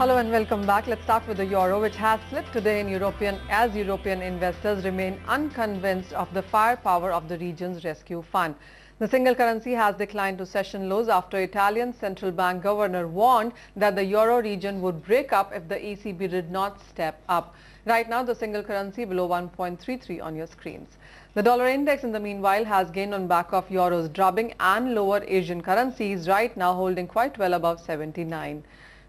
Hello and welcome back. Let's start with the euro, which has slipped today in as European investors remain unconvinced of the firepower of the region's rescue fund. The single currency has declined to session lows after Italian central bank governor warned that the euro region would break up if the ECB did not step up. Right now, the single currency below 1.33 on your screens. The dollar index in the meanwhile has gained on back of euro's drubbing and lower Asian currencies, right now holding quite well above 79.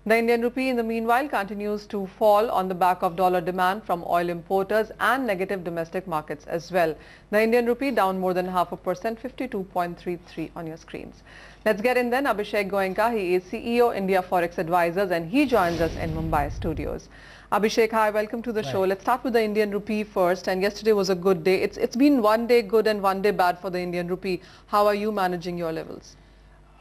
The Indian rupee in the meanwhile continues to fall on the back of dollar demand from oil importers and negative domestic markets as well. The Indian rupee down more than 0.5%, 52.33 on your screens. Let's get in then. Abhishek Goenka, he is CEO India Forex Advisors, and he joins us in Mumbai studios. Abhishek, hi, welcome to the show. Let's start with the Indian rupee first, and yesterday was a good day. It's been one day good and one day bad for the Indian rupee. How are you managing your levels?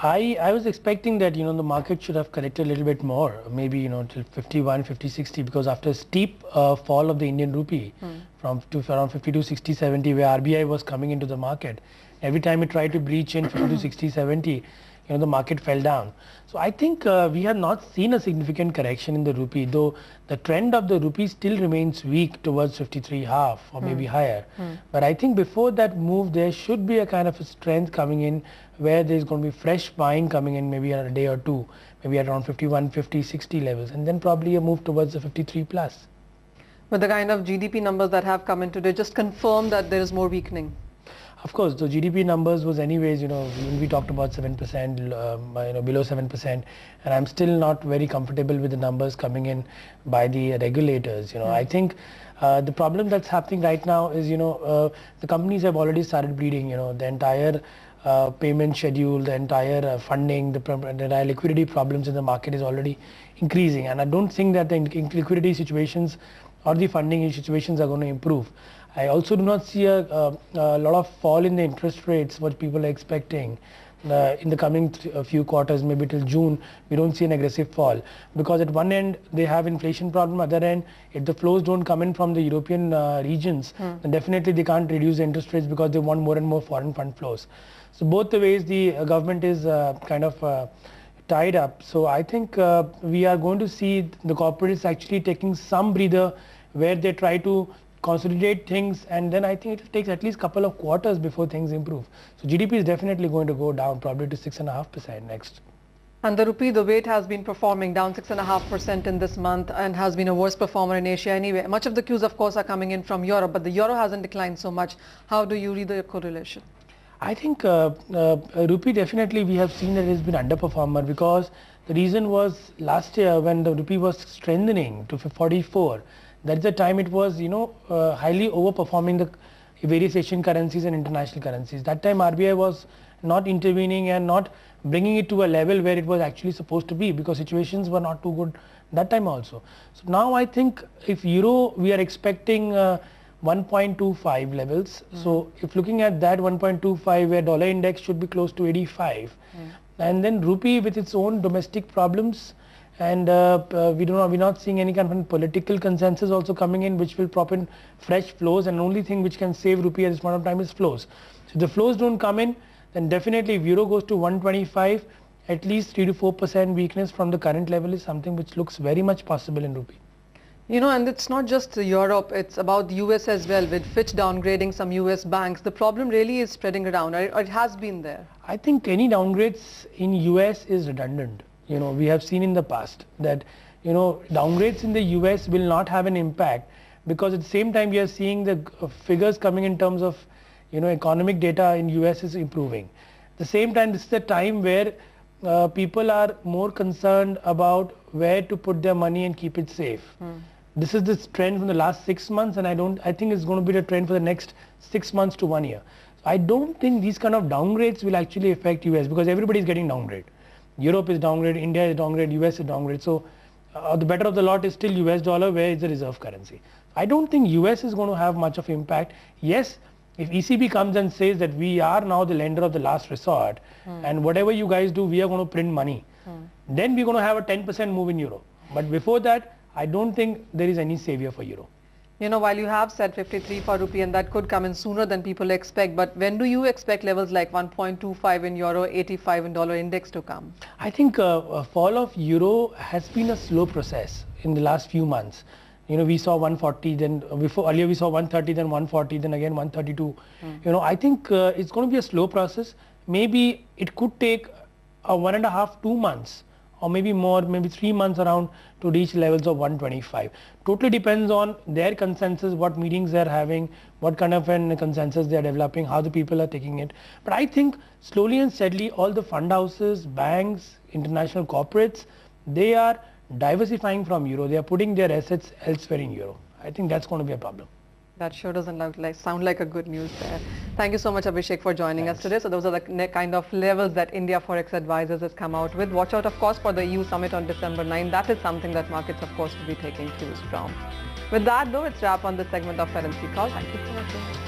I was expecting that the market should have corrected a little bit more, maybe till 51, 50, 60, because after a steep fall of the Indian rupee from around 52, 60, 70, where RBI was coming into the market, every time it tried to breach in 52, 60, 70, the market fell down. So I think we have not seen a significant correction in the rupee, though the trend of the rupee still remains weak towards 53.5 or maybe higher. But I think before that move, there should be a kind of a strength coming in where there's going to be fresh buying coming in maybe in a day or two, maybe at around 51, 50, 60 levels, and then probably a move towards the 53 plus. But the kind of GDP numbers that have come in today just confirm that there is more weakening. Of course, the GDP numbers was anyways, we talked about 7%, below 7%, and I'm still not very comfortable with the numbers coming in by the regulators. I think the problem that's happening right now is, the companies have already started bleeding, the entire payment schedule, the entire funding, the entire liquidity problems in the market is already increasing, and I don't think that the liquidity situations or the funding situations are going to improve. I also do not see a lot of fall in the interest rates, what people are expecting in the coming few quarters, maybe till June. We don't see an aggressive fall because at one end they have inflation problem, other end if the flows don't come in from the European regions, then definitely they can't reduce the interest rates because they want more and more foreign fund flows. So both the ways the government is kind of tied up. So I think we are going to see the corporates actually taking some breather where they try to consolidate things, and then I think it takes at least a couple of quarters before things improve. So GDP is definitely going to go down probably to 6.5% next. And the rupee, the way it has been performing, down 6.5% in this month and has been a worst performer in Asia anyway. Much of the cues, of course, are coming in from Europe, but the euro hasn't declined so much. How do you read the correlation? I think rupee definitely we have seen that it has been underperformer because the reason was last year when the rupee was strengthening to 44. That's the time it was, highly overperforming the various Asian currencies and international currencies. That time RBI was not intervening and not bringing it to a level where it was actually supposed to be because situations were not too good that time also. So now I think if euro, we are expecting 1.25 levels. So if looking at that 1.25 where dollar index should be close to 85, and then rupee with its own domestic problems, and we're not seeing any kind of political consensus also coming in which will prop in fresh flows, and only thing which can save rupee at this point of time is flows. So if the flows don't come in, then definitely if euro goes to 125, at least 3 to 4% weakness from the current level is something which looks very much possible in rupee. And it's not just Europe, it's about the US as well, with Fitch downgrading some US banks. The problem really is spreading around, or it has been there. I think any downgrades in US is redundant. We have seen in the past that, downgrades in the US will not have an impact because at the same time we are seeing the figures coming in terms of, economic data in US is improving. At the same time, this is the time where people are more concerned about where to put their money and keep it safe. This is this trend from the last 6 months, and I think it's going to be the trend for the next 6 months to 1 year. So I don't think these kind of downgrades will actually affect US because everybody is getting downgraded. Europe is downgraded, India is downgraded, US is downgraded. So the better of the lot is still US dollar, where is the reserve currency. I don't think US is going to have much of impact. Yes, if ECB comes and says that we are now the lender of the last resort, and whatever you guys do, we are going to print money, then we're going to have a 10% move in euro. But before that, I don't think there is any savior for euro. You know, while you have said 53 for rupee and that could come in sooner than people expect, but when do you expect levels like 1.25 in euro, 85 in dollar index to come? I think a fall of euro has been a slow process in the last few months. You know, we saw 140, then earlier we saw 130, then 140, then again 132. You know, I think it's going to be a slow process. Maybe it could take 1.5, 2 months, or maybe more, maybe 3 months around to reach levels of 125. Totally depends on their consensus, what meetings they're having, what kind of a consensus they're developing, how the people are taking it. But I think slowly and steadily all the fund houses, banks, international corporates, they are diversifying from euro. They are putting their assets elsewhere in euro. I think that's going to be a problem. That sure doesn't sound like a good news there. Thank you so much, Abhishek, for joining us today. So those are the kind of levels that India Forex Advisors has come out with. Watch out, of course, for the EU summit on December 9. That is something that markets, of course, will be taking cues from. With that, though, it's wrap on this segment of Currency Call. Thank you so much.